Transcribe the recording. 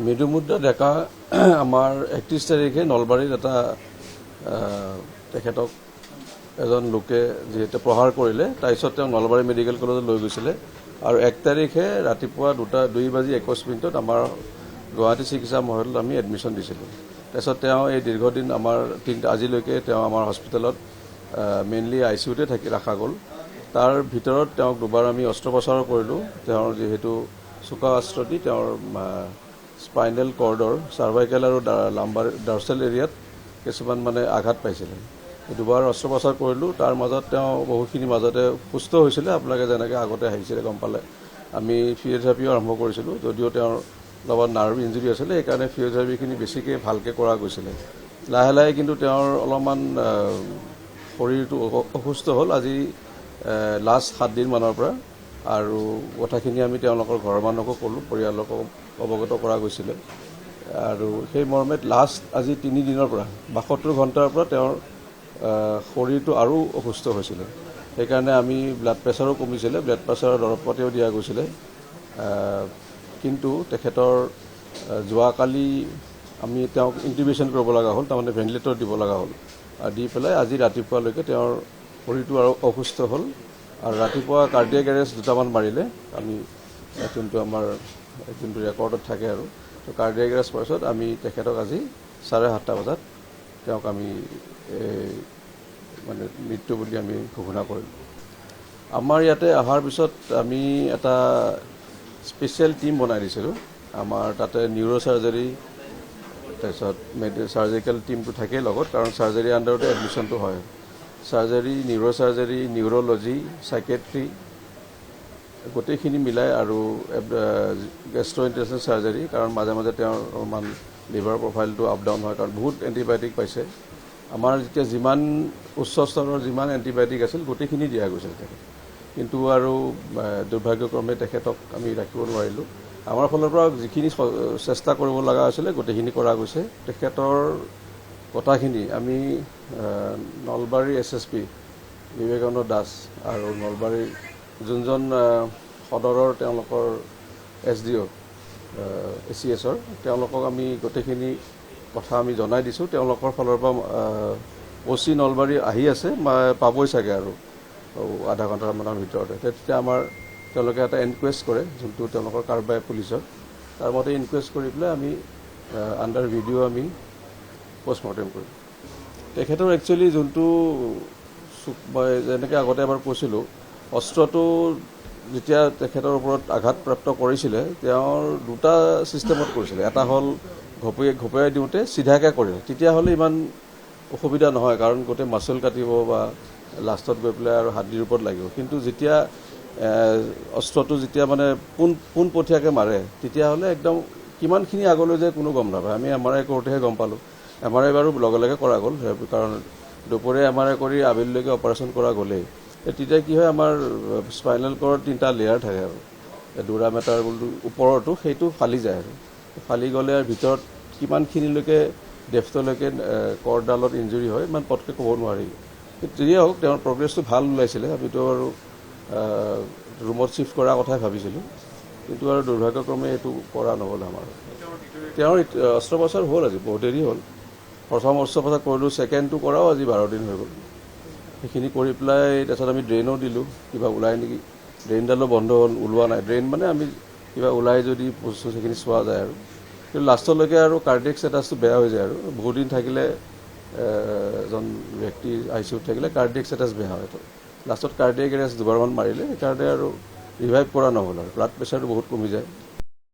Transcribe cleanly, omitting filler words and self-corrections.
মৃদুমুদ্ৰা ডেকা আমাৰ 31 তাৰিখে নলবাৰীত এটা তেখেতক এজন লোকে যিহেতু প্ৰহাৰ কৰিলে তাৰপিছত তেওঁ নলবাৰী মেডিকেল কলেজত লৈ গৈছিলে আৰু 1 তাৰিখে ৰাতিপুৱা 2:21 আমাৰ গুৱাহাটী চিকিৎসা মহাবিদ্যালয়ত আমি এডমিশ্যন দিছিলোঁ। তাৰপিছত তেওঁ এই দীৰ্ঘদিন আমাৰ আজিলৈকে তেওঁ আমাৰ হস্পিটেলত মেইনলি ICUতে ৰখা গ'ল। তাৰ ভিতৰত তেওঁক দুবাৰ আমি অস্ত্ৰোপচাৰো কৰিলোঁ। তেওঁৰ যিহেতু চোকা অস্ত্ৰ দি তেওঁৰ স্পাইনেল কৰ্ডৰ চাৰ্ভাইকেল আৰু লাম্বাৰ ডাৰ্চেল এৰিয়াত কিছুমান আঘাত পাইছিলে। দুবাৰ অস্ত্ৰোপচাৰ কৰিলোঁ। তাৰ মাজত তেওঁ বহুখিনি মাজতে সুস্থ হৈছিলে। আপোনালোকে যেনেকৈ আগতে আহিছিলে গম পালে আমি ফিজিঅথেৰাপিও আৰম্ভ কৰিছিলোঁ। যদিও তেওঁৰ লগত নাৰ্ভ ইঞ্জুৰি আছিলে সেইকাৰণে ফিজিঅথেৰাপিখিনি বেছিকৈ ভালকৈ কৰা গৈছিলে। লাহে লাহে কিন্তু তেওঁৰ অলপমান শৰীৰটো অসুস্থ হ'ল আজি লাষ্ট 7 দিনমানৰ পৰা। আৰু কথাখিনি আমি তেওঁলোকৰ ঘৰৰ মানুহকো ক'লোঁ, পৰিয়ালকো অৱগত কৰা গৈছিলে। আৰু সেই মৰ্মেত লাষ্ট আজি 3 দিনৰ পৰা 72 ঘণ্টাৰ পৰা তেওঁৰ শৰীৰটো আৰু অসুস্থ হৈছিলে। সেইকাৰণে আমি ব্লাড প্ৰেছাৰো কমিছিলে, ব্লাড প্ৰেছাৰৰ দৰৱ পাতিও দিয়া গৈছিলে। কিন্তু তেখেতৰ যোৱাকালি আমি তেওঁক ইণ্টিউবেশ্যন কৰিব লগা হ'ল, তাৰমানে ভেণ্টিলেটৰ দিব লগা হ'ল। আৰু দি পেলাই আজি ৰাতিপুৱালৈকে তেওঁৰ শৰীৰটো আৰু অসুস্থ হ'ল। আৰু ৰাতিপুৱা কাৰ্ডিয়েক এৰেষ্ট 2টামান মাৰিলে, আমি যোনটো ৰেকৰ্ডত থাকে আৰু তো কাৰ্ডিয়েক এৰেষ্ট পোৱাৰ পিছত আমি তেখেতক আজি 7:30 বজাত তেওঁক আমি মৃত্যু বুলি আমি ঘোষণা কৰিলোঁ। আমাৰ ইয়াতে অহাৰ পিছত আমি এটা স্পেচিয়েল টিম বনাই দিছিলোঁ। আমাৰ তাতে নিউৰ' চাৰ্জাৰী তাৰপিছত চাৰ্জিকেল টিমটো থাকেই লগত, কাৰণ চাৰ্জাৰী আণ্ডাৰতে এডমিশ্যনটো হয়। চাৰ্জাৰী, নিউৰ' চাৰ্জাৰী, নিউৰ'লজি, চাইকেট্ৰি গোটেইখিনি মিলাই আৰু গেষ্ট্ৰ'ইণ্টেষ্টাইনেল চাৰ্জাৰী, কাৰণ মাজে মাজে তেওঁৰ অলপমান লিভাৰ প্ৰফাইলটো আপ ডাউন হয়, কাৰণ বহুত এণ্টিবায়'টিক পাইছে। আমাৰ যেতিয়া যিমান উচ্চ স্তৰৰ যিমান এণ্টিবায়'টিক আছিল গোটেইখিনি দিয়া গৈছিল তেখেতক। কিন্তু আৰু দুৰ্ভাগ্যক্ৰমে তেখেতক আমি ৰাখিব নোৱাৰিলোঁ। আমাৰ ফালৰ পৰা যিখিনি চেষ্টা কৰিব লগা হৈছিলে গোটেইখিনি কৰা গৈছে। তেখেতৰ কথাখিনি আমি নলবাৰীৰ SSP বিবেকানন্দ দাস আৰু নলবাৰীৰ যোনজন সদৰৰ তেওঁলোকৰ SDO ACSৰ তেওঁলোকক আমি গোটেইখিনি কথা আমি জনাই দিছোঁ। তেওঁলোকৰ ফালৰ পৰা OC নলবাৰী আহি আছে, পাবই চাগে আৰু আধা ঘণ্টামানৰ ভিতৰতে। তেতিয়া তেওঁলোকে এটা ইনকুৱেষ্ট কৰে, যোনটো তেওঁলোকৰ কাৰ্বাই পুলিচৰ, তাৰ মতে ইনকুৱেষ্ট কৰি পেলাই আমি আণ্ডাৰ ভিডিঅ' আমি পষ্টমৰ্টেম কৰিম। তেখেতৰ একচুৱেলি যোনটো মই যেনেকৈ আগতে এবাৰ কৈছিলোঁ, অস্ত্ৰটো যেতিয়া তেখেতৰ ওপৰত আঘাতপ্ৰাপ্ত কৰিছিলে তেওঁৰ 2টা ছিষ্টেমত কৰিছিলে। এটা হ'ল ঘপিয়াই দিওঁতে চিধাকৈ কৰিলে, তেতিয়াহ'লে ইমান অসুবিধা নহয়, কাৰণ গোটেই মাচল কাটিব বা লাষ্টত গৈ পেলাই আৰু হাড়দিৰ ওপৰত লাগিব। কিন্তু যেতিয়া অস্ত্ৰটো যেতিয়া পোনপটীয়াকৈ মাৰে তেতিয়াহ'লে একদম কিমানখিনি আগলৈ যায় কোনো গম নাপায়। আমি MRI কৰোঁতেহে গম পালোঁ। MRI বাৰু লগে লগে কৰা গ'ল, কাৰণ দুপৰীয়া MRI কৰি আবেলিলৈকে অপাৰেশ্যন কৰা গ'লেই। তেতিয়া কি হয়, আমাৰ স্পাইনেল কৰ্ডৰ 3টা লেয়াৰ থাকে আৰু ডুৰা মেটাৰ ওপৰতো সেইটো ফালি যায় আৰু ফালি গ'লে আৰু ভিতৰত কিমানখিনিলৈকে ডেফ্থলৈকে কৰ্ডডালত ইঞ্জুৰি হয় ইমান পটকৈ ক'ব নোৱাৰি। যদিও হওক তেওঁৰ প্ৰগ্ৰেছটো ভাল ওলাইছিলে। আমিতো আৰু ৰুমত শ্বিফ্ট কৰাৰ কথাই ভাবিছিলোঁ, কিন্তু আৰু দুৰ্ভাগ্যক্ৰমে এইটো কৰা নহ'ল আমাৰ। তেওঁৰ অস্ত্ৰোপচাৰ হ'ল আজি, বহুত দেৰি হ'ল। প্ৰথম অস্ত্ৰোপচাৰ কৰিলোঁ, ছেকেণ্ডটো কৰাও আজি 12 দিন হৈ গ'ল। সেইখিনি কৰি পেলাই তাৰপিছত আমি ড্ৰেইনো দিলোঁ, কিবা ওলাই নেকি। ড্ৰেইনডালো বন্ধ হ'ল, ওলোৱা নাই। ড্ৰেইন আমি কিবা ওলাই যদি বস্তু সেইখিনি চোৱা যায় আৰু, কিন্তু লাষ্টলৈকে আৰু কাৰ্ডিয়েক ষ্টেটাছটো বেয়া হৈ যায় আৰু বহুত দিন থাকিলে এজন ব্যক্তি ICUত থাকিলে কাৰ্ডিয়েক ষ্টেটাছ বেয়া হয়। লাষ্টত কাৰ্ডিয়েক এৰেষ্ট 2বাৰমান মাৰিলে, সেইকাৰণে আৰু ৰিভাইভ কৰা নহ'ল আৰু ব্লাড প্ৰেছাৰটো বহুত কমি যায়।